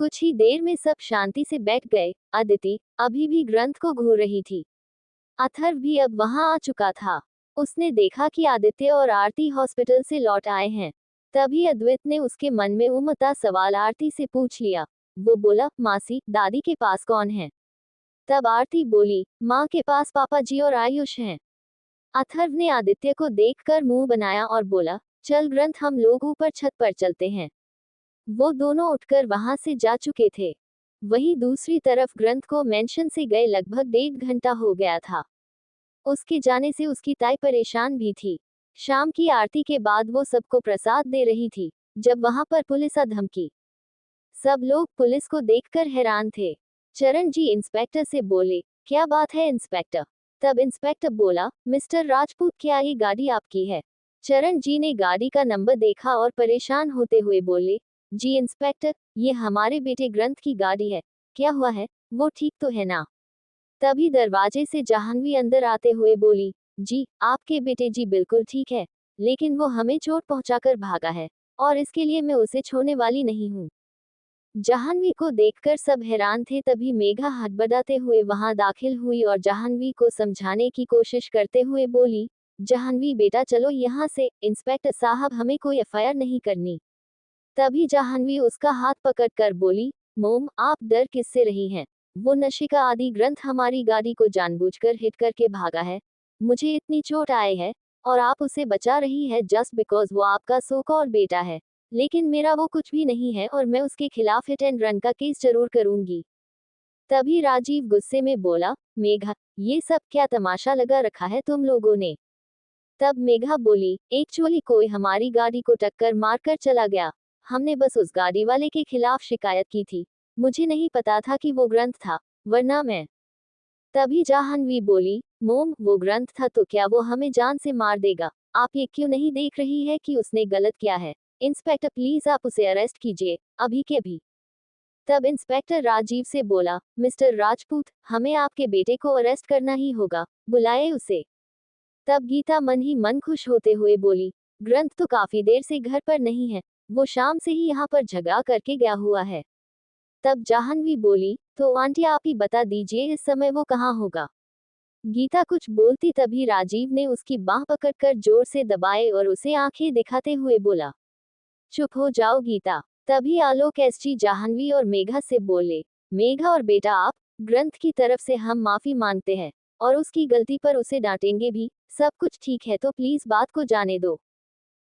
कुछ ही देर में सब शांति से बैठ गए। अदिति अभी भी ग्रंथ को घूर रही थी। अथर्व भी अब वहां आ चुका था। उसने देखा कि आदित्य और आरती हॉस्पिटल से लौट आए हैं। तभी अद्वैत ने उसके मन में उमड़ा सवाल आरती से पूछ लिया। वो बोला, मासी, दादी के पास कौन है? तब आरती बोली, माँ के पास पापा जी और आयुष हैं। अथर्व ने आदित्य को देखकर मुंह बनाया और बोला, चल ग्रंथ, हम लोग ऊपर छत पर चलते हैं। वो दोनों उठकर वहां से जा चुके थे। वहीं दूसरी तरफ ग्रंथ को मेंशन से गए लगभग 1.5 घंटा हो गया था। उसके जाने से उसकी ताई परेशान भी थी। शाम की आरती के बाद वो सबको प्रसाद दे रही थी, जब वहां पर पुलिस आ धमकी। सब लोग पुलिस को देखकर हैरान थे। चरण जी इंस्पेक्टर से बोले, क्या बात है इंस्पेक्टर? तब इंस्पेक्टर बोला, मिस्टर राजपूत, क्या ये गाड़ी आपकी है? चरण जी ने गाड़ी का नंबर देखा और परेशान होते हुए बोले, जी इंस्पेक्टर, ये हमारे बेटे ग्रंथ की गाड़ी है। क्या हुआ है? वो ठीक तो है ना? तभी दरवाजे से जाह्नवी अंदर आते हुए बोली, जी आपके बेटे जी बिल्कुल ठीक है, लेकिन वो हमें चोट पहुंचाकर भागा है, और इसके लिए मैं उसे छोड़ने वाली नहीं हूँ। जाह्नवी को देखकर सब हैरान थे। तभी मेघा हड़बड़ाते हुए वहां दाखिल हुई और जाह्नवी को समझाने की कोशिश करते हुए बोली, जाह्नवी बेटा चलो यहाँ से, इंस्पेक्टर साहब हमें कोई एफआईआर नहीं करनी। तभी जाह्नवी उसका हाथ पकड़कर बोली, मोम आप डर किससे रही हैं? वो नशे का आदि ग्रंथ हमारी गाड़ी को जानबूझकर हिट करके भागा है। मुझे इतनी चोट आई है, और आप उसे बचा रही है जस्ट बिकॉज वो आपका सो कॉल्ड बेटा है। लेकिन मेरा वो कुछ भी नहीं है और मैं उसके खिलाफ हिट एंड रन का केस जरूर करूंगी। तभी राजीव गुस्से में बोला, मेघा, ये सब क्या तमाशा लगा रखा है तुम लोगों ने? तब मेघा बोली, एक्चुअली कोई हमारी गाड़ी को टक्कर मारकर चला गया। हमने बस उस गाड़ी वाले के खिलाफ शिकायत की थी। मुझे नहीं पता था कि वो ग्रंथ था, वरना मैं। तभी जाह्नवी बोली, मोम वो ग्रंथ था तो क्या वो हमें जान से मार देगा? आप ये क्यों नहीं देख रही है कि उसने गलत किया है? इंस्पेक्टर प्लीज आप उसे अरेस्ट कीजिए, अभी के अभी। तब इंस्पेक्टर राजीव से बोला, मिस्टर राजपूत, हमें आपके बेटे को अरेस्ट करना ही होगा, बुलाए उसे। तब गीता मन ही मन खुश होते हुए बोली, ग्रंथ तो काफी देर से घर पर नहीं है, वो शाम से ही यहाँ पर झगड़ा करके गया हुआ है। तब जाह्नवी बोली, तो आंटी आप ही बता दीजिए इस समय वो कहाँ होगा? गीता कुछ बोलती तभी राजीव ने उसकी बाह पकड़कर जोर से दबाए और उसे आंखें दिखाते हुए बोला, चुप हो जाओ गीता। तभी आलोक एसजी जाह्नवी और मेघा से बोले, मेघा और बेटा आप, ग्रंथ की तरफ से हम माफी मांगते हैं, और उसकी गलती पर उसे डांटेंगे भी। सब कुछ ठीक है तो प्लीज बात को जाने दो।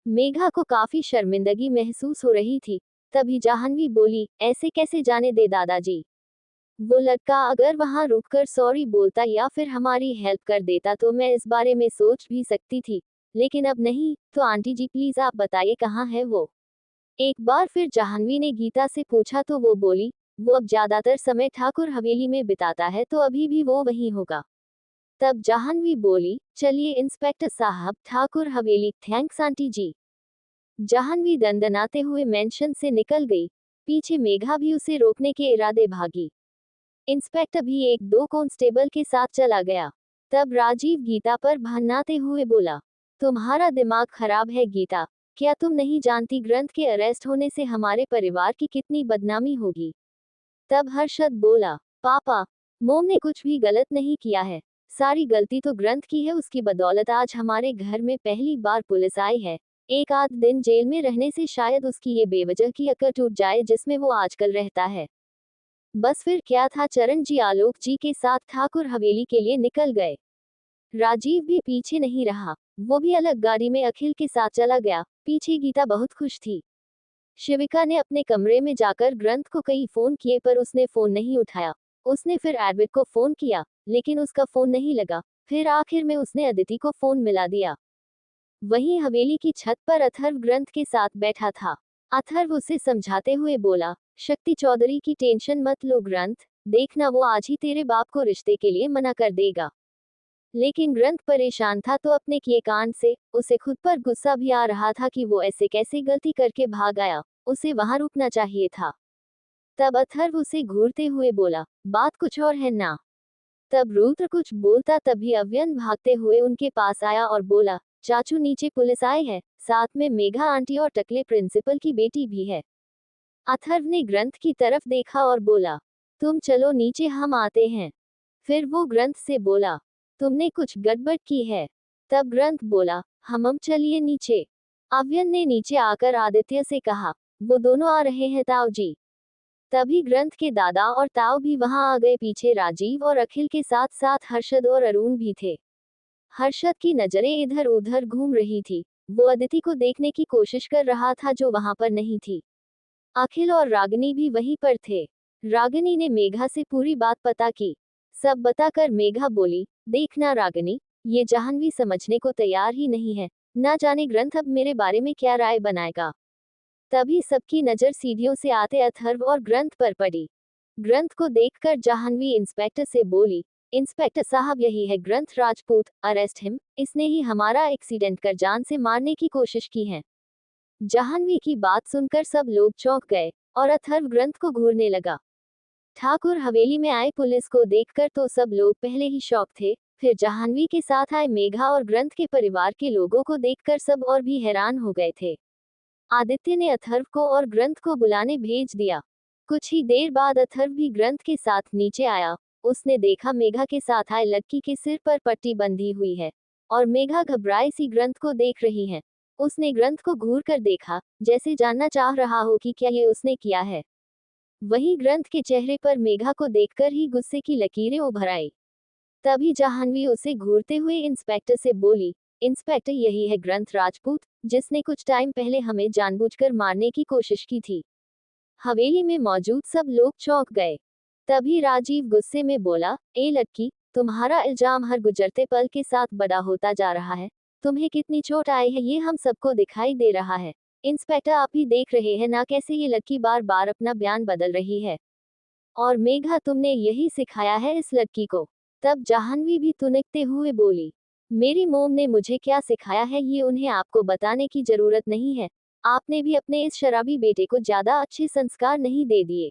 मेघा को काफी शर्मिंदगी महसूस हो रही थी। तभी जाह्नवी बोली, ऐसे कैसे जाने दे दादाजी? वो लड़का अगर वहां रुककर सॉरी बोलता या फिर हमारी हेल्प कर देता तो मैं इस बारे में सोच भी सकती थी, लेकिन अब नहीं। तो आंटी जी प्लीज आप बताइए कहाँ है वो? एक बार फिर जाह्नवी ने गीता से पूछा तो वो बोली, वो अब ज्यादातर समय ठाकुर हवेली में बिताता है तो अभी भी वो वहीं होगा। तब जाह्नवी बोली, चलिए इंस्पेक्टर साहब, ठाकुर हवेली, थैंक्स आंटी जी। जाह्नवी दंदनाते हुए मेंशन से निकल गई। पीछे मेघा भी उसे रोकने के इरादे भागी। इंस्पेक्टर भी एक दो कांस्टेबल के साथ चला गया। तब राजीव गीता पर भननाते हुए बोला, तुम्हारा दिमाग खराब है गीता, क्या तुम नहीं जानती ग्रंथ के अरेस्ट होने से हमारे परिवार की कितनी बदनामी होगी? तब हर्षद बोला, पापा, मोम ने कुछ भी गलत नहीं किया है। सारी गलती तो ग्रंथ की है, उसकी बदौलत आज हमारे घर में पहली बार पुलिस आई है। एक आध दिन जेल में रहने से शायद उसकी ये बेवजह की अकड़ टूट जाए जिसमें वो आजकल रहता है। बस फिर क्या था, चरण जी आलोक जी के साथ ठाकुर हवेली के लिए निकल गए। राजीव भी पीछे नहीं रहा, वो भी अलग गाड़ी में अखिल के साथ चला गया। पीछे गीता बहुत खुश थी। शिविका ने अपने कमरे में जाकर ग्रंथ को कई फोन किए पर उसने फोन नहीं उठाया। उसने फिर एडविट को फोन किया, लेकिन उसका फोन नहीं लगा। फिर आखिर में उसने अदिति को फोन मिला दिया। वहीं हवेली की छत पर अथर्व ग्रंथ के साथ बैठा था। अथर्व उसे समझाते हुए बोला, शक्ति चौधरी की टेंशन मत लो ग्रंथ, देखना वो आज ही तेरे बाप को रिश्ते के लिए मना कर देगा। लेकिन ग्रंथ परेशान था तो अपने किए कांड से। उसे खुद पर गुस्सा भी आ रहा था कि वो ऐसे कैसे गलती करके भाग आया, उसे वहां रुकना चाहिए था। तब अथर्व उसे घूरते हुए बोला, बात कुछ और है ना? तब रुद्र कुछ बोलता तभी अव्यन भागते हुए उनके पास आया और बोला, चाचू नीचे पुलिस आई है, साथ में मेघा आंटी और टकले प्रिंसिपल की बेटी भी है। अथर्व ने ग्रंथ की तरफ देखा और बोला, तुम चलो नीचे, हम आते हैं। फिर वो ग्रंथ से बोला, तुमने कुछ गड़बड़ की है। तब ग्रंथ बोला, हम चलिए नीचे। अव्यन ने नीचे आकर आदित्य से कहा, वो दोनों आ रहे हैं ताऊ जी। तभी ग्रंथ के दादा और ताऊ भी वहां आ गए। पीछे राजीव और अखिल के साथ साथ हर्षद और अरुण भी थे। हर्षद की नजरें इधर उधर घूम रही थी। वो अदिति को देखने की कोशिश कर रहा था जो वहां पर नहीं थी। अखिल और रागिनी भी वहीं पर थे। रागिनी ने मेघा से पूरी बात पता की। सब बताकर मेघा बोली, देखना रागिनी, ये जाह्नवी समझने को तैयार ही नहीं है। ना जाने ग्रंथ अब मेरे बारे में क्या राय बनाएगा। तभी सबकी नजर सीढ़ियों से आते अथर्व और ग्रंथ पर पड़ी। ग्रंथ को देखकर जाह्नवी इंस्पेक्टर से बोली, इंस्पेक्टर साहब, यही है ग्रंथ राजपूत, अरेस्ट हिम। इसने ही हमारा एक्सीडेंट कर जान से मारने की कोशिश की है। जाह्नवी की बात सुनकर सब लोग चौंक गए और अथर्व ग्रंथ को घूरने लगा। ठाकुर हवेली में आए पुलिस को देखकर तो सब लोग पहले ही शॉक थे। फिर जाह्नवी के साथ आए मेघा और ग्रंथ के परिवार के लोगों को देखकर सब और भी हैरान हो गए थे। आदित्य ने अथर्व को और ग्रंथ को बुलाने भेज दिया। कुछ ही देर बाद अथर्व भी ग्रंथ के साथ नीचे आया। उसने देखा मेघा के साथ आए लड़की के सिर पर पट्टी बंधी हुई है और मेघा घबराई सी ग्रंथ को देख रही है। उसने ग्रंथ को घूर कर देखा, जैसे जानना चाह रहा हो कि क्या ये उसने किया है। वहीं ग्रंथ के चेहरे पर मेघा को देखकर ही गुस्से की लकीरें उभर आई। तभी जाह्नवी उसे घूरते हुए इंस्पेक्टर से बोली, इंस्पेक्टर, यही है ग्रंथ राजपूत, जिसने कुछ टाइम पहले हमें जानबूझकर मारने की कोशिश की थी। हवेली में मौजूद सब लोग चौंक गए। तभी राजीव गुस्से में बोला, ए लड़की, तुम्हारा इल्जाम हर गुजरते पल के साथ बड़ा होता जा रहा है। तुम्हें कितनी चोट आई है ये हम सबको दिखाई दे रहा है। इंस्पेक्टर, आप ही देख रहे हैं ना कैसे ये लड़की बार बार अपना बयान बदल रही है। और मेघा, तुमने यही सिखाया है इस लड़की को। तब जाह्नवी भी तुनकते हुए बोली, मेरी मोम ने मुझे क्या सिखाया है ये उन्हें आपको बताने की जरूरत नहीं है। आपने भी अपने इस शराबी बेटे को ज्यादा अच्छे संस्कार नहीं दे दिए।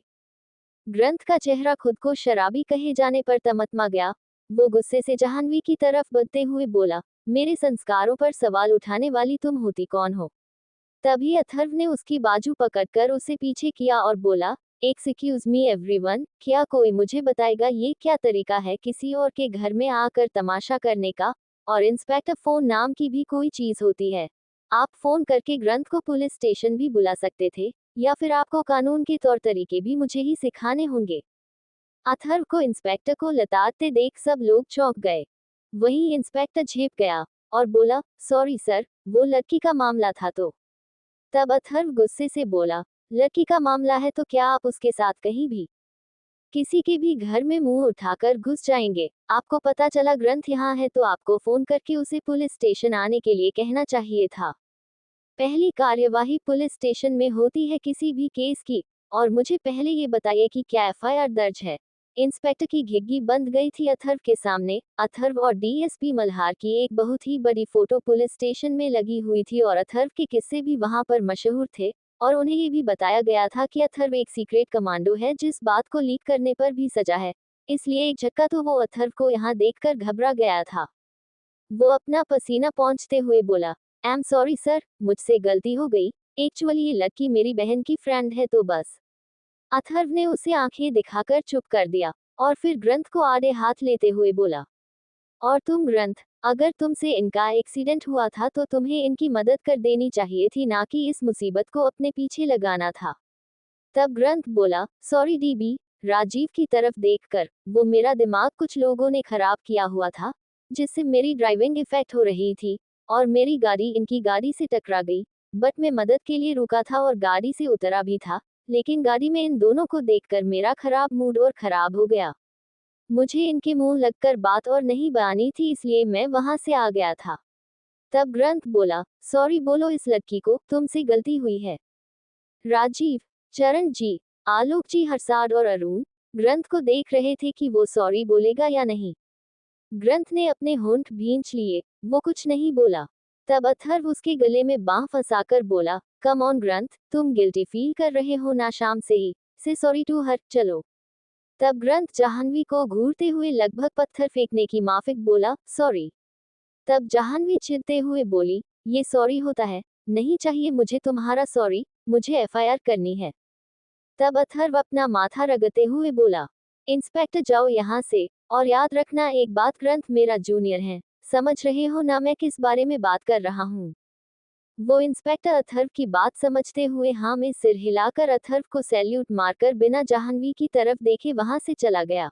ग्रंथ का चेहरा खुद को शराबी कहे जाने पर तमतमा गया। वो गुस्से से जाह्नवी की तरफ बढ़ते हुए बोला, मेरे संस्कारों पर सवाल उठाने वाली तुम होती कौन हो। तभी अथर्व ने उसकी बाजू पकड़कर उसे पीछे किया और बोला, एक्सक्यूज मी एवरीवन, क्या कोई मुझे बताएगा ये क्या तरीका है किसी और के घर में आकर तमाशा करने का। और इंस्पेक्टर, फोन नाम की भी कोई चीज होती है। आप फोन करके ग्रंथ को पुलिस स्टेशन भी बुला सकते थे, या फिर आपको कानून के तौर तरीके भी मुझे ही सिखाने होंगे। अथर्व को इंस्पेक्टर को लताड़ते देख सब लोग चौंक गए। वहीं इंस्पेक्टर झेप गया और बोला, सॉरी सर, वो लड़की का मामला था तो। तब अथर्व गुस्से से बोला, लड़की का मामला है तो क्या आप उसके साथ कहीं भी किसी के भी घर में मुंह उठाकर घुस जाएंगे। आपको पता चला ग्रंथ यहाँ है तो आपको फोन करके उसे पुलिस स्टेशन आने के लिए कहना चाहिए था। पहली कार्यवाही पुलिस स्टेशन में होती है किसी भी केस की। और मुझे पहले ये बताइए कि क्या एफआईआर दर्ज है। इंस्पेक्टर की घिग्गी बंद गई थी अथर्व के सामने। अथर्व और डीएसपी मल्हार की एक बहुत ही बड़ी फोटो पुलिस स्टेशन में लगी हुई थी और अथर्व के किस्से भी वहां पर मशहूर थे। और उन्हें ये भी बताया गया था कि अथर्व एक सीक्रेट कमांडो है जिस बात को लीक करने पर भी सजा है। इसलिए एक झटका तो वो अथर्व को यहाँ देखकर घबरा गया था। वो अपना पसीना पोंछते हुए बोला, आई एम सॉरी सर, मुझसे गलती हो गई। एक्चुअली ये लड़की मेरी बहन की फ्रेंड है तो बस। अथर्व ने उसे आंखें दिखाकर चुप कर दिया और फिर ग्रंथ को आड़े हाथ लेते हुए बोला, और तुम ग्रंथ, अगर तुमसे इनका एक्सीडेंट हुआ था तो तुम्हें इनकी मदद कर देनी चाहिए थी, ना कि इस मुसीबत को अपने पीछे लगाना था। तब ग्रंथ बोला, सॉरी डीबी। राजीव की तरफ देखकर, वो मेरा दिमाग कुछ लोगों ने खराब किया हुआ था, जिससे मेरी ड्राइविंग इफेक्ट हो रही थी और मेरी गाड़ी इनकी गाड़ी से टकरा गई। बट मैं मदद के लिए रुका था और गाड़ी से उतरा भी था, लेकिन गाड़ी में इन दोनों को देखकर मेरा खराब मूड और खराब हो गया। मुझे इनके मुंह लगकर बात और नहीं बनानी थी, इसलिए मैं वहां से आ गया था। तब ग्रंथ बोला, सॉरी बोलो इस लड़की को, तुमसे गलती हुई है। राजीव, चरण जी, आलोक जी, हरसाड और अरुण ग्रंथ को देख रहे थे कि वो सॉरी बोलेगा या नहीं। ग्रंथ ने अपने होंठ भींच लिए, वो कुछ नहीं बोला। तब अथर्व उसके गले में बांह फंसाकर बोला, कम ऑन ग्रंथ, तुम गिल्टी फील कर रहे हो ना शाम से ही। से सॉरी टू हर, चलो। तब ग्रंथ जाह्नवी को घूरते हुए लगभग पत्थर फेंकने की माफिक बोला, सॉरी। तब जाह्नवी चिढ़ते हुए बोली, ये सॉरी होता है? नहीं चाहिए मुझे तुम्हारा सॉरी, मुझे एफआईआर करनी है। तब अथर्व अपना माथा रगड़ते हुए बोला, इंस्पेक्टर जाओ यहाँ से, और याद रखना एक बात, ग्रंथ मेरा जूनियर है, समझ रहे हो ना मैं किस बारे में बात कर रहा हूँ। वो इंस्पेक्टर अथर्व की बात समझते हुए हाँ में सिर हिलाकर अथर्व को सैल्यूट मारकर बिना जाह्नवी की तरफ देखे वहां से चला गया।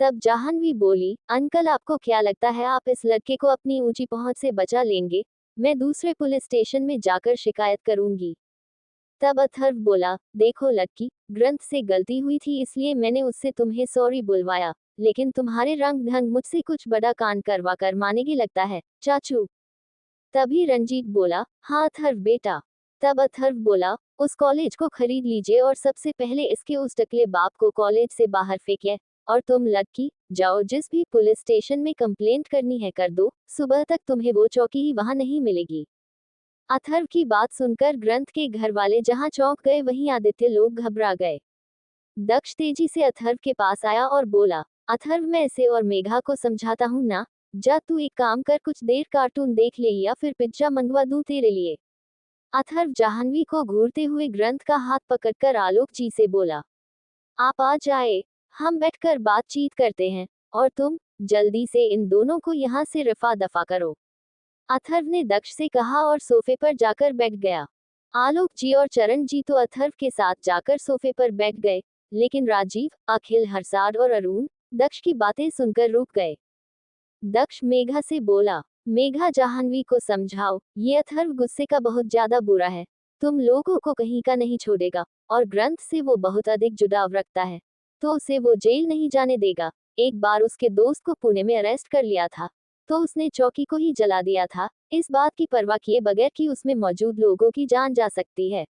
तब जाह्नवी बोली, अंकल आपको क्या लगता है आप इस लड़के को अपनी ऊंची पहुंच से बचा लेंगे? मैं दूसरे पुलिस स्टेशन में जाकर शिकायत करूंगी। तब अथर्व बोला, देखो लड़की, ग्रंथ से गलती हुई थी इसलिए मैंने उससे तुम्हें सॉरी बुलवाया, लेकिन तुम्हारे रंग ढंग मुझसे कुछ बड़ा कांड करवा कर मानेगी लगता है, चाचू। तभी रंजीत बोला, हाँ अथर्व बेटा। तब अथर्व बोला, उस कॉलेज को खरीद लीजिए और सबसे पहले इसके उस टकले बाप को कॉलेज से बाहर फेंकिए, और तुम लड़की, जाओ जिस भी पुलिस स्टेशन में कंप्लेंट करनी है कर दो, सुबह तक तुम्हें वो चौकी ही वहां नहीं मिलेगी। अथर्व की बात सुनकर ग्रंथ के घर वाले जहां चौंक गए वहीं आदित्य लोग घबरा गए। दक्ष तेजी से अथर्व के पास आया और बोला, अथर्व मैं इसे और मेघा को समझाता हूँ ना, जा तू एक काम कर, कुछ देर कार्टून देख ले या फिर पिज्जा मंगवा दूं तेरे लिए। अथर्व जाह्नवी को घूरते हुए ग्रंथ का हाथ पकड़कर आलोक जी से बोला, आप आ जाए, हम बैठकर बातचीत करते हैं, और तुम जल्दी से इन दोनों को यहाँ से रफा दफा करो। अथर्व ने दक्ष से कहा और सोफे पर जाकर बैठ गया। आलोक जी और चरण जी तो अथर्व के साथ जाकर सोफे पर बैठ गए, लेकिन राजीव, अखिल, हरसाद और अरुण दक्ष की बातें सुनकर रुक गए। दक्ष मेघा से बोला, मेघा जाह्नवी को समझाओ, ये अथर्व गुस्से का बहुत ज्यादा बुरा है, तुम लोगों को कहीं का नहीं छोड़ेगा, और ग्रंथ से वो बहुत अधिक जुड़ाव रखता है, तो उसे वो जेल नहीं जाने देगा। एक बार उसके दोस्त को पुणे में अरेस्ट कर लिया था, तो उसने चौकी को ही जला दिया था, इस बात की परवाह किए बगैर कि उसमें मौजूद लोगों की जान जा सकती है।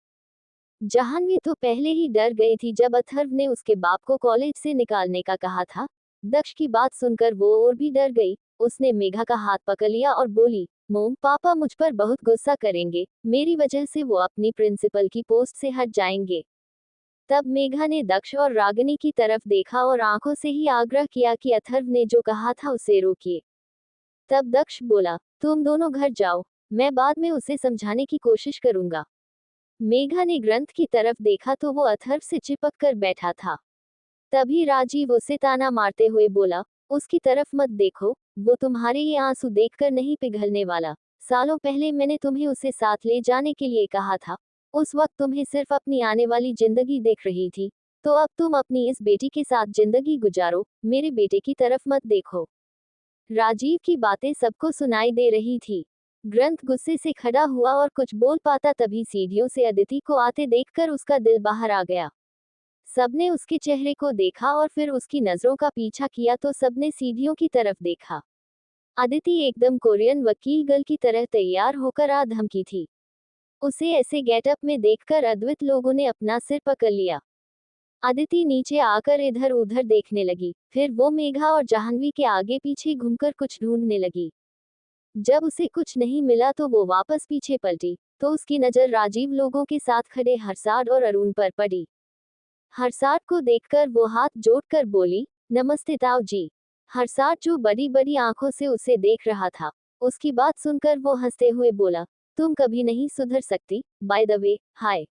जाह्नवी तो पहले ही डर गई थी जब अथर्व ने उसके बाप को कॉलेज से निकालने का कहा था। दक्ष की बात सुनकर वो और भी डर गई। उसने मेघा का हाथ पकड़ लिया और बोली, मोम पापा मुझ पर बहुत गुस्सा करेंगे, मेरी वजह से वो अपनी प्रिंसिपल की पोस्ट से हट जाएंगे। तब मेघा ने दक्ष और रागिनी की तरफ देखा और आंखों से ही आग्रह किया कि अथर्व ने जो कहा था उसे रोकिए। तब दक्ष बोला, तुम दोनों घर जाओ, मैं बाद में उसे समझाने की कोशिश करूंगा। मेघा ने ग्रंथ की तरफ देखा तो वो अथर्व से चिपक कर बैठा था। तभी राजीव उसे ताना मारते हुए बोला, उसकी तरफ मत देखो, वो तुम्हारे ये आंसू देखकर नहीं पिघलने वाला। सालों पहले मैंने तुम्हें उसे साथ ले जाने के लिए कहा था, उस वक्त तुम्हें सिर्फ अपनी आने वाली जिंदगी देख रही थी, तो अब तुम अपनी इस बेटी के साथ जिंदगी गुजारो, मेरे बेटे की तरफ मत देखो। राजीव की बातें सबको सुनाई दे रही थी। ग्रंथ गुस्से से खड़ा हुआ और कुछ बोल पाता तभी सीढ़ियों से अदिति को आते देखकर उसका दिल बाहर आ गया। सबने उसके चेहरे को देखा और फिर उसकी नजरों का पीछा किया तो सबने सीढ़ियों की तरफ देखा। अदिति एकदम कोरियन वकील गर्ल की तरह तैयार होकर आ धमकी थी। उसे ऐसे गेटअप में देखकर अद्वित लोगों ने अपना सिर पकड़ लिया। अदिति नीचे आकर इधर उधर देखने लगी, फिर वो मेघा और जाह्नवी के आगे पीछे घूमकर कुछ ढूंढने लगी। जब उसे कुछ नहीं मिला तो वो वापस पीछे पलटी, तो उसकी नजर राजीव लोगों के साथ खड़े हरसाद और अरुण पर पड़ी। हरसाद को देखकर वो हाथ जोड़कर बोली, नमस्ते ताऊ जी। हरसाद जो बड़ी बड़ी आंखों से उसे देख रहा था, उसकी बात सुनकर वो हंसते हुए बोला, तुम कभी नहीं सुधर सकती, बाय द वे, हाय।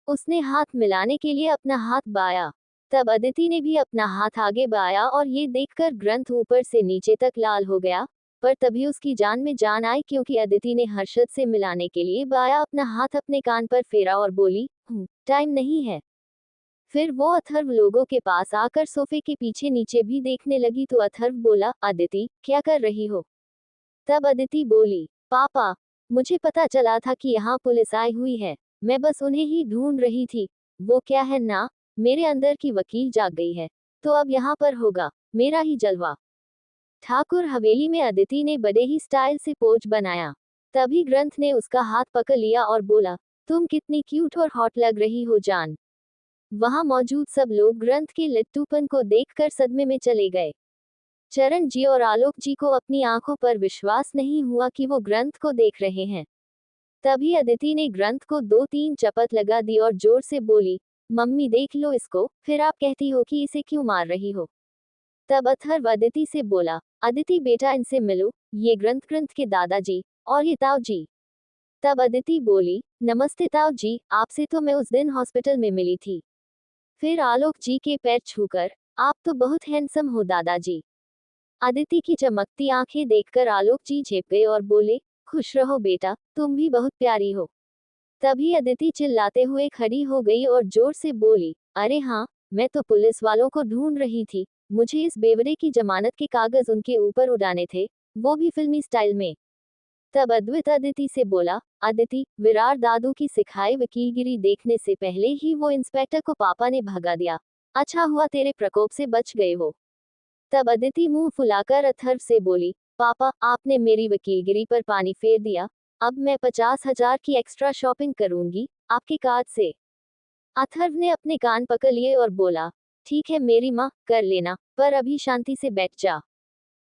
उसने हाथ मिलाने के लिए अपना हाथ बाया। तब अदिति ने भी अपना हाथ आगे बाया और ये देखकर ग्रंथ ऊपर से नीचे तक लाल हो गया, पर तभी उसकी जान में जान आई क्योंकि अदिति ने हर्षद से मिलाने के लिए बाया अपना हाथ अपने कान पर फेरा और बोली, टाइम नहीं है। फिर वो अथर्व लोगों के पास आकर सोफे के पीछे नीचे भी देखने लगी तो अथर्व बोला, अदिति क्या कर रही हो? तब अदिति बोली, पापा, मुझे पता चला था कि यहाँ पुलिस आई हुई है, मैं बस उन्हें ही ढूंढ रही थी। वो क्या है ना, मेरे अंदर की वकील जाग गई है, तो अब यहाँ पर होगा मेरा ही जलवा। ठाकुर हवेली में अदिति ने बड़े ही स्टाइल से पोज बनाया। तभी ग्रंथ ने उसका हाथ पकड़ लिया और बोला, तुम कितनी क्यूट और हॉट लग रही हो जान। वहां मौजूद सब लोग ग्रंथ के लट्टूपन को देखकर सदमे में चले गए। चरण जी और आलोक जी को अपनी आंखों पर विश्वास नहीं हुआ कि वो ग्रंथ को देख रहे हैं। तभी अदिति ने ग्रंथ को 2-3 चपत लगा दी और जोर से बोली, मम्मी देख लो इसको, फिर आप कहती हो कि इसे क्यों मार रही हो। तब अथर्व अदिति से बोला, अदिति बेटा इनसे मिलो, ये ग्रंथ के दादाजी, और ये ताऊ जी। तब अदिति बोली, नमस्ते ताऊ जी, आपसे तो मैं उस दिन हॉस्पिटल में मिली थी, फिर आलोक जी के पैर छूकर, आप तो बहुत हैंडसम हो दादाजी। अदिति की चमकती आंखें देखकर आलोक जी झेप गए और बोले, खुश रहो बेटा, तुम भी बहुत प्यारी हो। तभी अदिति चिल्लाते हुए खड़ी हो गई और जोर से बोली, अरे हाँ, मैं तो पुलिस वालों को ढूंढ रही थी, मुझे इस बेवड़े की जमानत के कागज उनके ऊपर उड़ाने थे, वो भी फिल्मी स्टाइल में। तब अद्वैत अदिति से बोला, अदिति, विरार दादू की सिखाई वकीलगिरी देखने से पहले ही वो इंस्पेक्टर को पापा ने भगा दिया। अच्छा हुआ तेरे प्रकोप से बच गए हो। तब अदिति मुंह फुलाकर अथर्व से बोली, पापा, आपने मेरी वकीलगिरी पर पानी फेर दिया, अब मैं 50,000 की एक्स्ट्रा शॉपिंग करूंगी आपके कार्ड से। अथर्व ने अपने कान पकड़ लिए और बोला, ठीक है मेरी माँ, कर लेना, पर अभी शांति से बैठ जा।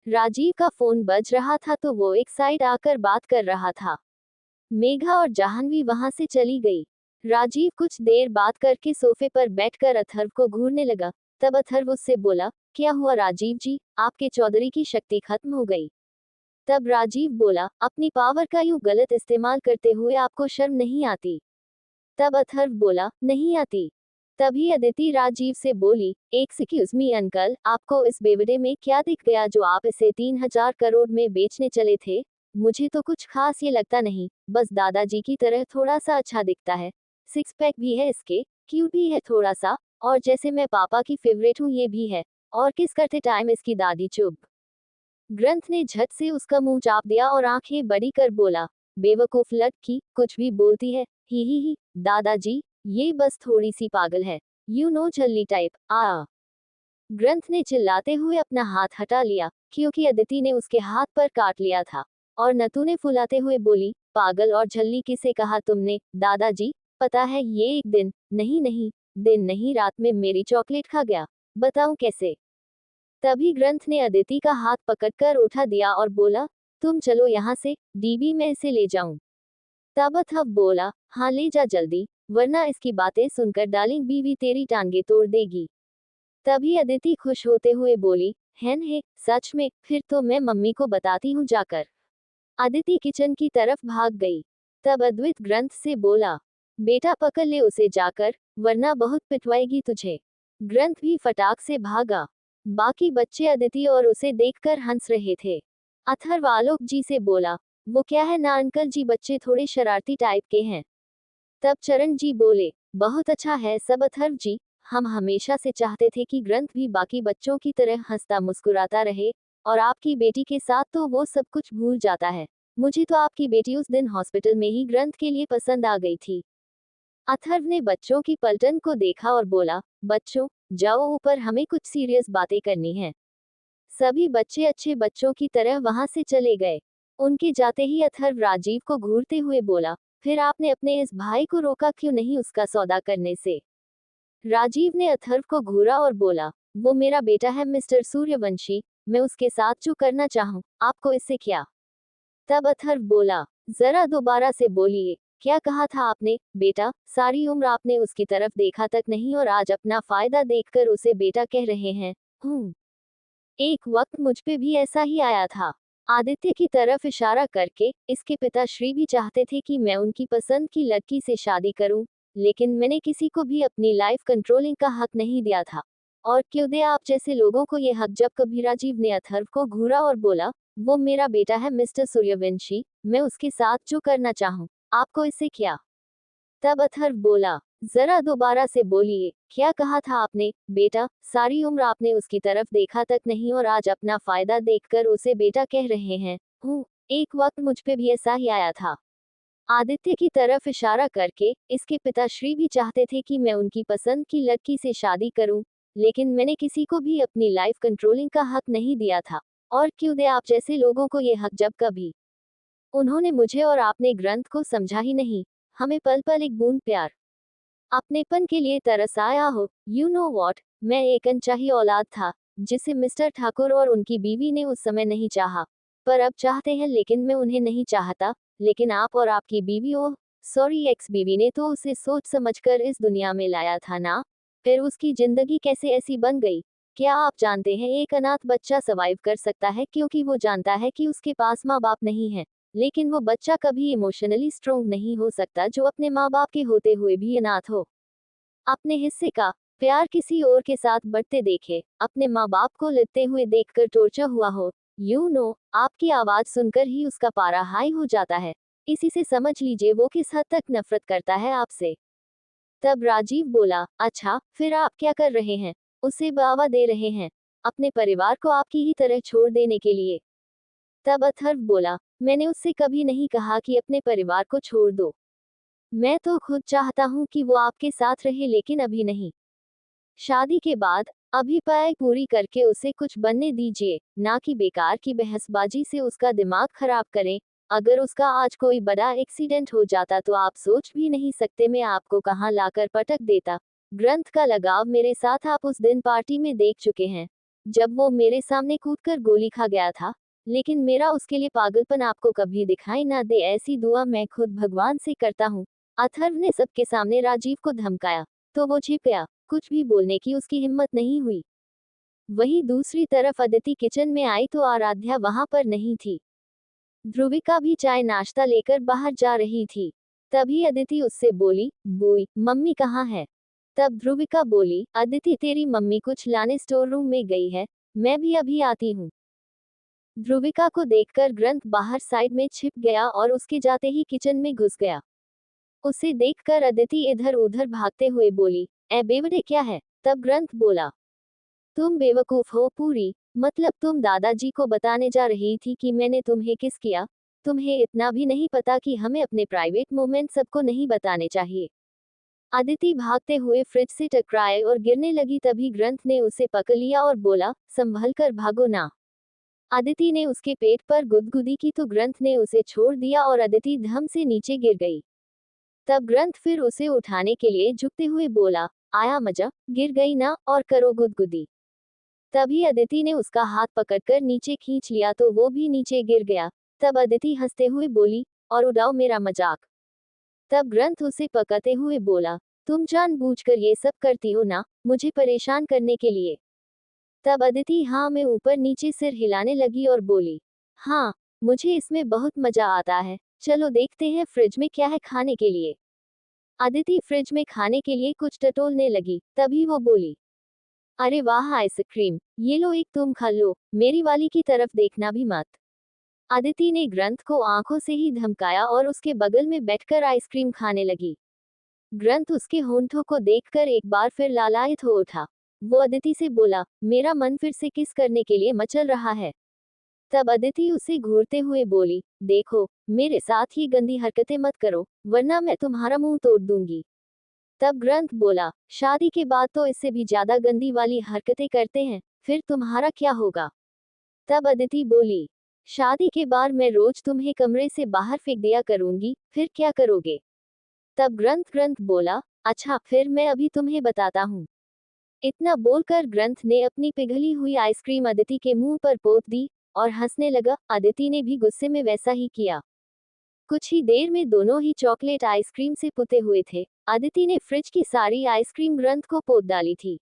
राजीव का फोन बज रहा था तो वो एक साइड आकर बात कर रहा था। मेघा और जाह्नवी वहां से चली गई। राजीव कुछ देर बात करके सोफे पर बैठकर अथर्व को घूरने लगा। तब अथर्व उससे बोला, क्या हुआ राजीव जी, आपके चौधरी की शक्ति खत्म हो गई? तब राजीव बोला, अपनी पावर का यूं गलत इस्तेमाल करते हुए आपको शर्म नहीं आती? तब अथर्व बोला, नहीं आती। तभी अदिति राजीव से बोली, एक्सक्यूज मी अंकल, आपको इस बेवड़े में क्या दिख गया जो आप इसे 3,000 करोड़ में बेचने चले थे? मुझे तो कुछ खास ये लगता नहीं, बस दादाजी की तरह थोड़ा सा अच्छा दिखता है, सिक्स पैक भी है इसके, क्यूट भी है थोड़ा सा, और जैसे मैं पापा की फेवरेट हूँ ये भी है, और किस करते टाइम इसकी दादी चुप। ग्रंथ ने झट से उसका मुंह चाप दिया और आंखें बड़ी कर बोला, बेवकूफ लड़की, कुछ भी बोलती है, ही दादाजी, ये बस थोड़ी सी पागल है, यू नो झल्ली टाइप। आ ग्रंथ ने चिल्लाते हुए अपना हाथ हटा लिया, क्योंकि अदिति ने उसके हाथ पर काट लिया था, और नतू ने फुलाते हुए बोली, पागल और झल्ली किसे कहा तुमने दादाजी? पता है ये एक दिन नहीं रात में मेरी चॉकलेट खा गया, बताऊं कैसे? तभी ग्रंथ ने अदिति का हाथ पकड़कर उठा दिया और बोला, तुम चलो यहाँ से, डीबी में इसे ले जाऊं। तब अथर्व बोला, हाँ ले जा जल्दी, वरना इसकी बातें सुनकर डार्लिंग बीवी तेरी टांगे तोड़ देगी। तभी अदिति खुश होते हुए बोली, है सच में, फिर तो मैं मम्मी को बताती हूँ जाकर। अदिति किचन की तरफ भाग गई। तब अद्वैत ग्रंथ से बोला, बेटा पकड़ ले उसे जाकर, वरना बहुत पिटवाएगी तुझे। ग्रंथ भी फटाक से भागा। बाकी बच्चे अदिति और उसे देखकर हंस रहे थे। अथर्व आलोक जी से बोला, वो क्या है ना अंकल जी, बच्चे थोड़े शरारती टाइप के हैं। तब चरण जी बोले, बहुत अच्छा है सब अथर्व जी, हम हमेशा से चाहते थे कि ग्रंथ भी बाकी बच्चों की तरह हंसता मुस्कुराता रहे, और आपकी बेटी के साथ तो वो सब कुछ भूल जाता है। मुझे तो आपकी बेटी उस दिन हॉस्पिटल में ही ग्रंथ के लिए पसंद आ गई थी। अथर्व ने बच्चों की पलटन को देखा और बोला, बच्चों, जाओ ऊपर, हमें कुछ सीरियस बातें करनी है। सभी बच्चे अच्छे बच्चों की तरह वहां से चले गए। उनके जाते ही अथर्व राजीव को घूरते हुए बोला, फिर आपने अपने इस भाई को रोका क्यों नहीं उसका सौदा करने से? राजीव ने अथर्व को घूरा और बोला, वो मेरा बेटा है मिस्टर सूर्यवंशी, मैं उसके साथ जो करना चाहूँ, आपको इससे क्या? तब अथर्व बोला, जरा दोबारा से बोलिए, क्या कहा था आपने? बेटा, सारी उम्र आपने उसकी तरफ देखा तक नहीं और आज अपना फायदा देखकर उसे बेटा कह रहे हैं। एक वक्त मुझ पे भी ऐसा ही आया था। आदित्य की तरफ इशारा करके, इसके पिता श्री भी चाहते थे कि मैं उनकी पसंद की लड़की से शादी करूं, लेकिन मैंने किसी को भी अपनी लाइफ कंट्रोलिंग का हक नहीं दिया था। और क्यों दे आप जैसे लोगों को ये हक? जब कभी राजीव ने अथर्व को घूरा और बोला, वो मेरा बेटा है मिस्टर सूर्यवंशी, मैं उसके साथ जो करना चाहूँ, आपको इससे क्या? तब अथर्व बोला, जरा दोबारा से बोलिए, क्या कहा था आपने? बेटा, सारी उम्र आपने उसकी तरफ देखा तक नहीं और आज अपना फायदा देखकर उसे बेटा कह रहे हैं। एक वक्त मुझ पे भी ऐसा ही आया था। आदित्य की तरफ इशारा करके, इसके पिता श्री भी चाहते थे कि मैं उनकी पसंद की लड़की से शादी करूं, लेकिन मैंने किसी को भी अपनी लाइफ कंट्रोलिंग का हक नहीं दिया था। और क्यों दे आप जैसे लोगों को ये हक? जब कभी उन्होंने मुझे और आपने ग्रंथ को समझा ही नहीं, हमें पल पल एक बूंद प्यार, अपनेपन के लिए तरस आया हो। यू नो वॉट, मैं एक अनचाही औलाद था, जिसे मिस्टर ठाकुर और उनकी बीवी ने उस समय नहीं चाहा, पर अब चाहते हैं, लेकिन मैं उन्हें नहीं चाहता। लेकिन आप और आपकी बीवी, ओह सॉरी, एक्स बीवी ने तो उसे सोच समझकर इस दुनिया में लाया था ना, फिर उसकी जिंदगी कैसे ऐसी बन गई? क्या आप जानते हैं एक अनाथ बच्चा सर्वाइव कर सकता है क्योंकि वो जानता है कि उसके पास माँ बाप नहीं है, लेकिन वो बच्चा कभी इमोशनली स्ट्रोंग नहीं हो सकता जो अपने माँ बाप के होते हुए भी अनाथ हो। अपने हिस्से का प्यार किसी और के साथ बढ़ते देखे, अपने माँ बाप को लेते हुए देखकर टॉर्चर हुआ हो, आपकी आवाज सुनकर ही उसका पारा हाई हो जाता है। इसी से समझ लीजिए वो किस हद तक नफरत करता है आपसे। तब राजीव बोला, अच्छा फिर आप क्या कर रहे हैं? उसे बावा दे रहे हैं, अपने परिवार को आपकी ही तरह छोड़ देने के लिए। तब अथर्व बोला, मैंने उससे कभी नहीं कहा कि अपने परिवार को छोड़ दो। मैं तो खुद चाहता हूँ कि वो आपके साथ रहे, लेकिन अभी नहीं। शादी के बाद अभी पढ़ाई पूरी करके उसे कुछ बनने दीजिए, ना कि बेकार की बहसबाजी से उसका दिमाग खराब करें। अगर उसका आज कोई बड़ा एक्सीडेंट हो जाता तो आप सोच भी नहीं सकते मैं आपको कहाँ लाकर पटक देता। ग्रंथ का लगाव मेरे साथ आप उस दिन पार्टी में देख चुके हैं, जब वो मेरे सामने कूदकर गोली खा गया था। लेकिन मेरा उसके लिए पागलपन आपको कभी दिखाई ना दे, ऐसी दुआ मैं खुद भगवान से करता हूँ। अथर्व ने सबके सामने राजीव को धमकाया, तो वो छिप गया। कुछ भी बोलने की उसकी हिम्मत नहीं हुई। वहीं दूसरी तरफ अदिति किचन में आई तो आराध्या वहां पर नहीं थी। ध्रुविका भी चाय नाश्ता लेकर बाहर जा रही थी। तभी अदिति उससे बोली, बुई मम्मी कहाँ है? तब ध्रुविका बोली, अदिति तेरी मम्मी कुछ लाने स्टोर रूम में गई है, मैं भी अभी आती हूँ। ध्रुविका को देखकर ग्रंथ बाहर साइड में छिप गया और उसके जाते ही किचन में घुस गया। उसे देखकर अदिति इधर उधर भागते हुए बोली, ए बेवड़े क्या है? तब ग्रंथ बोला, तुम बेवकूफ हो पूरी, मतलब तुम दादाजी को बताने जा रही थी कि मैंने तुम्हें किस किया? तुम्हें इतना भी नहीं पता कि हमें अपने प्राइवेट मोमेंट सबको नहीं बताने चाहिए। अदिति भागते हुए फ्रिज से टकराए और गिरने लगी, तभी ग्रंथ ने उसे पकड़ लिया और बोला, संभल कर भागो ना। अदिति ने उसके पेट पर गुदगुदी की तो ग्रंथ ने उसे छोड़ दिया और अदिति धम से नीचे गिर गई। तब ग्रंथ फिर उसे उठाने के लिए झुकते हुए बोला, आया मजा, गिर गई ना, और करो गुदगुदी। तभी अदिति ने उसका हाथ पकड़कर नीचे खींच लिया तो वो भी नीचे गिर गया। तब अदिति हंसते हुए बोली, और उड़ाओ मेरा मजाक। तब ग्रंथ उसे पकड़ते हुए बोला, तुम जानबूझकर ये सब करती हो ना, मुझे परेशान करने के लिए? तब अदिति हाँ में ऊपर नीचे सिर हिलाने लगी और बोली, हाँ, मुझे इसमें बहुत मजा आता है, चलो देखते हैं फ्रिज में क्या है खाने के लिए। अदिति फ्रिज में खाने के लिए कुछ टटोलने लगी, तभी वो बोली, अरे वाह आइसक्रीम, ये लो एक तुम खा लो, मेरी वाली की तरफ देखना भी मत। अदिति ने ग्रंथ को आंखों से ही धमकाया और उसके बगल में बैठकर आइसक्रीम खाने लगी। ग्रंथ उसके होंठों को देखकर एक बार फिर लालायित हो उठा। वो अदिति से बोला, मेरा मन फिर से किस करने के लिए मचल रहा है। तब अदिति उसे घूरते हुए बोली, देखो, मेरे साथ ये गंदी हरकतें मत करो, वरना मैं तुम्हारा मुंह तोड़ दूंगी। तब ग्रंथ बोला, शादी के बाद तो इससे भी ज्यादा गंदी वाली हरकतें करते हैं, फिर तुम्हारा क्या होगा? तब अदिति बोली, शादी के बाद मैं रोज तुम्हें कमरे से बाहर फेंक दिया करूंगी, फिर क्या करोगे? तब ग्रंथ बोला, अच्छा फिर मैं अभी तुम्हें बताता हूँ। इतना बोलकर ग्रंथ ने अपनी पिघली हुई आइसक्रीम अदिति के मुंह पर पोत दी और हंसने लगा। अदिति ने भी गुस्से में वैसा ही किया। कुछ ही देर में दोनों ही चॉकलेट आइसक्रीम से पुते हुए थे। अदिति ने फ्रिज की सारी आइसक्रीम ग्रंथ को पोत डाली थी।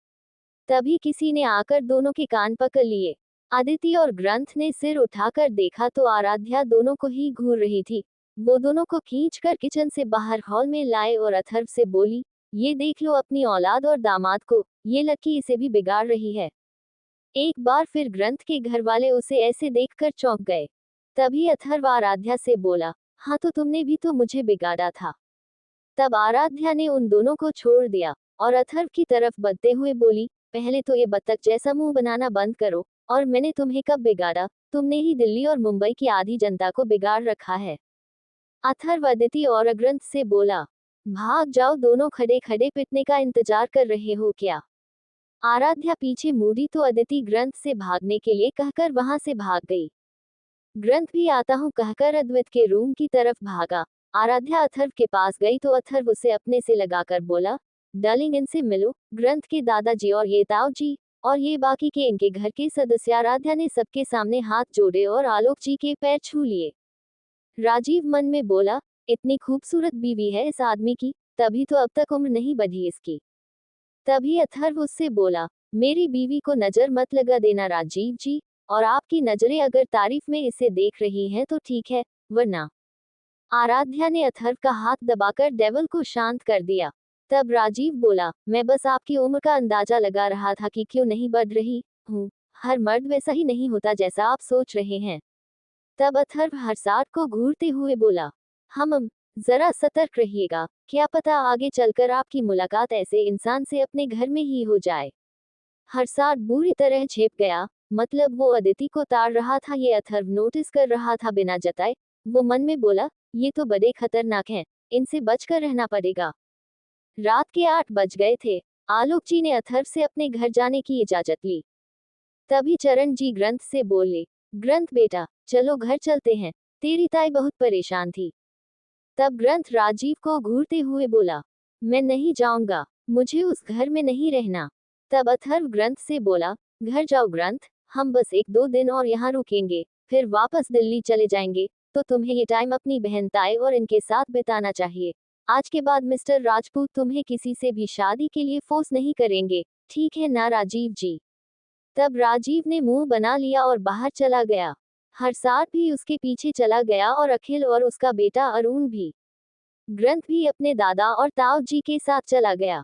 तभी किसी ने आकर दोनों के कान पकड़ लिए। अदिति और ग्रंथ ने सिर उठाकर देखा तो आराध्या दोनों को ही घूर रही थी। वो दोनों को खींचकर किचन से बाहर हॉल में लाए और अथर्व से बोली, ये देख लो अपनी औलाद और दामाद को, ये लड़की इसे भी बिगाड़ रही है। एक बार फिर ग्रंथ के घर वाले उसे ऐसे देखकर चौंक गए। तभी अथर्व आराध्या से बोला, हाँ तो तुमने भी तो मुझे बिगाड़ा था। तब आराध्या ने उन दोनों को छोड़ दिया और अथर्व की तरफ बढ़ते हुए बोली, पहले तो ये बत्तख जैसा मुंह बनाना बंद करो, और मैंने तुम्हें कब बिगाड़ा? तुमने ही दिल्ली और मुंबई की आधी जनता को बिगाड़ रखा है। अथर्व अदिति और ग्रंथ से बोला, भाग जाओ, दोनों खड़े खड़े पिटने का इंतजार कर रहे हो क्या? आराध्या पीछे मुड़ी तो अदिति ग्रंथ से भागने के लिए कहकर वहां से भाग गई। ग्रंथ भी आता हूँ कहकर अद्वैत के रूम की तरफ भागा। आराध्या अथर्व के पास गई तो अथर्व उसे अपने से लगाकर बोला, डार्लिंग इनसे मिलो, ग्रंथ के दादाजी और ये ताऊ जी और ये बाकी के इनके घर के सदस्य। आराध्या ने सबके सामने हाथ जोड़े और आलोक जी के पैर छू लिए। राजीव मन में बोला, इतनी खूबसूरत बीवी है इस आदमी की, तभी तो अब तक उम्र नहीं बढ़ी इसकी। तभी अथर्व उससे बोला, मेरी बीवी को नजर मत लगा देना राजीव जी, और आपकी नजरें अगर तारीफ में इसे देख रही हैं तो ठीक है, वरना। आराध्या ने अथर्व का हाथ दबाकर डेविल को शांत कर दिया। तब राजीव बोला, मैं बस आपकी उम्र का अंदाजा लगा रहा था कि क्यों नहीं बढ़ रही हूँ। हर मर्द वैसा ही नहीं होता जैसा आप सोच रहे हैं। तब अथर्व हर्षाद को घूरते हुए बोला, हम जरा सतर्क रहिएगा, क्या पता आगे चलकर आपकी मुलाकात ऐसे इंसान से अपने घर में ही हो जाए। हर्षाद बुरी तरह झेप गया, मतलब वो अदिति को ताड़ रहा था ये अथर्व नोटिस कर रहा था बिना जताए। वो मन में बोला, ये तो बड़े खतरनाक हैं, इनसे बचकर रहना पड़ेगा। रात के 8 बज गए थे। आलोक जी ने अथर्व से अपने घर जाने की इजाजत ली। तभी चरण जी ग्रंथ से बोले, ग्रंथ बेटा, चलो घर चलते हैं, तेरी ताई बहुत परेशान थी। तब ग्रंथ राजीव को घूरते हुए बोला, मैं नहीं जाऊंगा, मुझे उस घर में नहीं रहना। तब अथर्व ग्रंथ से बोला, घर जाओ ग्रंथ, हम बस 1-2 दिन और यहाँ रुकेंगे, फिर वापस दिल्ली चले जाएंगे, तो तुम्हें ये टाइम अपनी बहन ताई और इनके साथ बिताना चाहिए। आज के बाद मिस्टर राजपूत तुम्हें किसी से भी शादी के लिए फोर्स नहीं करेंगे, ठीक है ना राजीव जी। तब राजीव ने मुंह बना लिया और बाहर चला गया। हरसार भी उसके पीछे चला गया और अखिल और उसका बेटा अरुण भी। ग्रंथ भी अपने दादा और ताऊ जी के साथ चला गया।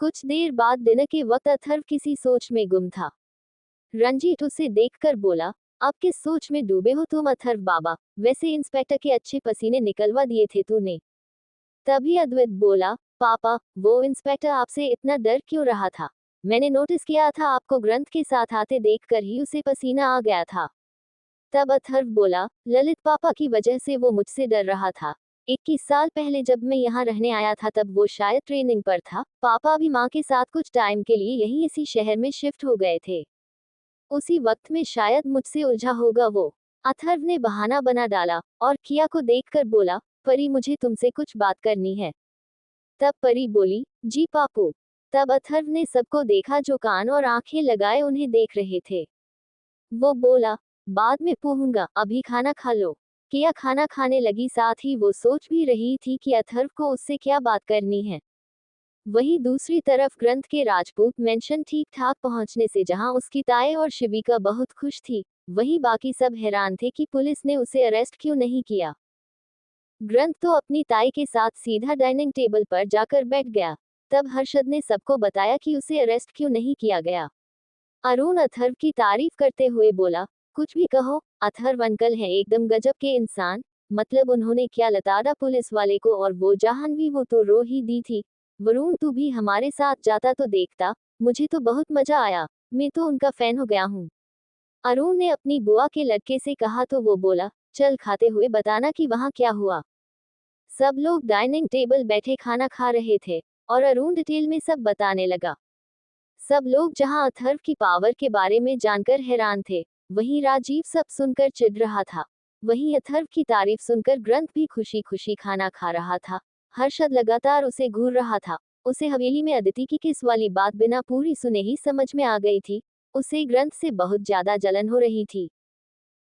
कुछ देर बाद दिन के वक्त अथर्व किसी सोच में गुम था। रंजीत उसे देखकर बोला, अब किस सोच में डूबे हो तुम अथर्व बाबा, वैसे इंस्पेक्टर के अच्छे पसीने निकलवा दिए थे तूने। तभी अद्वैत बोला, पापा, वो इंस्पेक्टर आपसे इतना डर क्यों रहा था? मैंने नोटिस किया था आपको ग्रंथ के साथ आते देखकर ही उसे पसीना आ गया था। तब अथर्व बोला, ललित पापा की वजह से वो मुझसे डर रहा था। 21 साल पहले जब मैं यहाँ रहने आया था तब वो शायद ट्रेनिंग पर था। पापा भी माँ के साथ कुछ टाइम के लिए यहीं इसी शहर में शिफ्ट हो गए थे। उसी वक्त में शायद मुझसे उलझा होगा वो। अथर्व ने बहाना बना डाला और किया को देखकर बोला, परी मुझे तुमसे कुछ बात करनी है। तब परी बोली, जी पापू। तब अथर्व ने सबको देखा जो कान और आंखें लगाए उन्हें देख रहे थे। वो बोला, बाद में पूछूंगा, अभी खाना खा लो। किया खाना खाने लगी, साथ ही वो सोच भी रही थी कि अथर्व को उससे क्या बात करनी है। वहीं दूसरी तरफ ग्रंथ के राजपूत मेंशन ठीक ठाक पहुंचने से जहां उसकी ताई और शिविका बहुत खुश थी, वहीं बाकी सब हैरान थे कि पुलिस ने उसे अरेस्ट क्यों नहीं किया। ग्रंथ तो अपनी ताई के साथ सीधा डाइनिंग टेबल पर जाकर बैठ गया। तब हर्षद ने सबको बताया कि उसे अरेस्ट क्यों नहीं किया गया। अरुण अथर्व की तारीफ करते हुए बोला, कुछ भी कहो, अथर्व अंकल है एकदम गजब के इंसान। मतलब उन्होंने क्या लताड़ा पुलिस वाले को, और वो जाह्नवी वो तो रो ही दी थी। वरुण तू भी हमारे साथ जाता तो देखता, मुझे तो बहुत मजा आया, मैं तो उनका फैन हो गया हूँ। अरुण ने अपनी बुआ के लड़के से कहा तो वो बोला, चल खाते हुए बताना कि वहाँ क्या हुआ। सब लोग डाइनिंग टेबल बैठे खाना खा रहे थे और अरुण डिटेल में सब बताने लगा। सब लोग जहां अथर्व की पावर के बारे में जानकर हैरान थे, वहीं राजीव सब सुनकर चिढ़ रहा था। वहीं अथर्व की तारीफ सुनकर ग्रंथ भी खुशी खुशी खाना खा रहा था। हर्षद लगातार उसे घूर रहा था। उसे हवेली में अदिति की किस वाली बात बिना पूरी सुने ही समझ में आ गई थी। उसे ग्रंथ से बहुत ज्यादा जलन हो रही थी,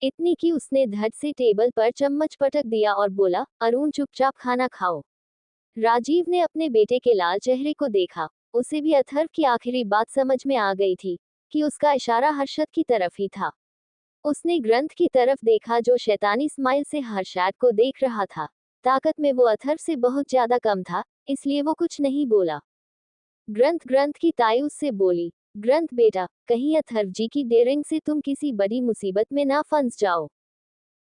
इतनी कि उसने धड़ से टेबल पर चम्मच पटक दिया और बोला, अरुण चुपचाप खाना खाओ। राजीव ने अपने बेटे के लाल चेहरे को देखा। उसे भी अथर्व की आखिरी बात समझ में आ गई थी कि उसका इशारा हर्षद की तरफ ही था। उसने ग्रंथ की तरफ देखा जो शैतानी स्माइल से हर्षद को देख रहा था। ताकत में वो अथर्व से बहुत ज्यादा कम था, इसलिए वो कुछ नहीं बोला। ग्रंथ की ताई उससे बोली, ग्रंथ बेटा, कहीं अथर्व जी की डेयरिंग से तुम किसी बड़ी मुसीबत में ना फंस जाओ।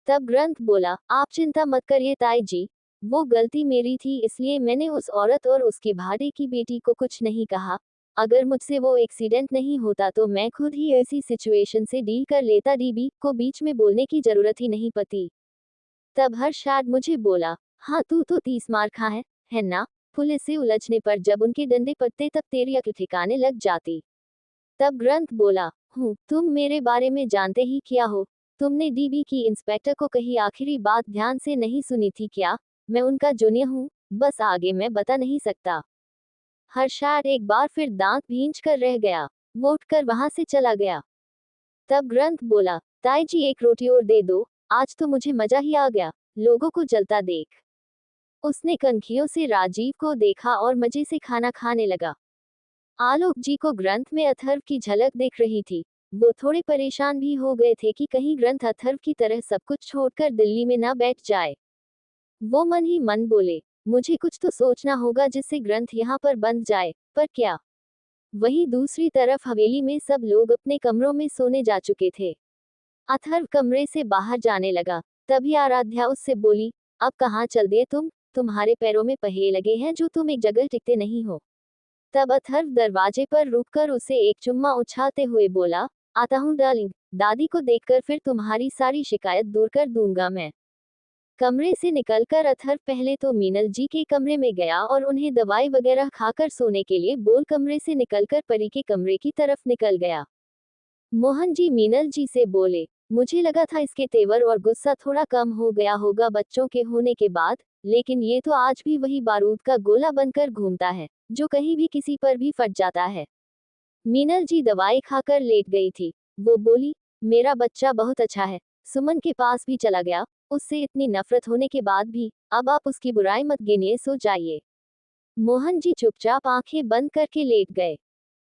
तब ग्रंथ बोला, आप चिंता मत करिए ताई जी, वो गलती मेरी थी, इसलिए मैंने उस औरत और उसके भाड़े की बेटी को कुछ नहीं कहा। अगर मुझसे वो एक्सीडेंट नहीं होता तो मैं खुद ही ऐसी सिचुएशन से डील कर लेता, डीबी को बीच में बोलने की जरूरत ही नहीं पड़ती। तब हर्षद मुझे बोला, हाँ तू तो 30 मार खा है ना? पुलिस से उलझने पर जब उनके डंडे पड़ते तब तेरी अक्ल ठिकाने लग जाती। तब ग्रंथ बोला, हूँ, तुम मेरे बारे में जानते ही क्या हो? तुमने डीबी की इंस्पेक्टर को कही आखिरी बात ध्यान से नहीं सुनी थी क्या? मैं उनका जूनियर हूँ, बस आगे मैं बता नहीं सकता। हर्षद एक बार फिर दांत भींच कर रह गया। वो उठकर वहां से चला गया। तब ग्रंथ बोला, ताई जी एक रोटी और दे दो, आज तो मुझे मजा ही आ गया, लोगों को जलता देख। उसने कनखियों से राजीव को देखा और मजे से खाना खाने लगा। आलोक जी को ग्रंथ में अथर्व की झलक दिख रही थी। वो थोड़े परेशान भी हो गए थे कि कहीं ग्रंथ अथर्व की तरह सब कुछ छोड़कर दिल्ली में न बैठ जाए। वो मन ही मन बोले, मुझे कुछ तो सोचना होगा जिससे ग्रंथ यहाँ पर बंद जाए, पर क्या? वहीं दूसरी तरफ हवेली में सब लोग अपने कमरों में सोने जा चुके थे। अथर्व कमरे से बाहर जाने लगा, तभी आराध्या उससे बोली, अब कहाँ चल दिए तुम? तुम्हारे पैरों में पहिए लगे हैं जो तुम एक जगह टिकते नहीं हो। तब अथर्व दरवाजे पर रुककर उसे एक चुम्मा उछालते हुए बोला, आता हूँ डार्लिंग, दादी को देखकर फिर तुम्हारी सारी शिकायत दूर कर दूंगा मैं। कमरे से निकलकर अथर्व पहले तो मीनल जी के कमरे में गया और उन्हें दवाई वगैरह खाकर सोने के लिए बोल कमरे से निकलकर परी के कमरे की तरफ निकल गया। मोहन जी मीनल जी से बोले, मुझे लगा था इसके तेवर और गुस्सा थोड़ा कम हो गया होगा बच्चों के होने के बाद, लेकिन ये तो आज भी वही बारूद का गोला बनकर घूमता है, जो कहीं भी किसी पर भी फट जाता है। मीनल जी दवाई खाकर लेट गई थी। वो बोली, मेरा बच्चा बहुत अच्छा है, सुमन के पास भी चला गया, उससे इतनी नफरत होने के बाद भी, अब आप उसकी बुराई मत गिनिए, सो जाइए। मोहन जी चुपचाप आंखें बंद करके लेट गए।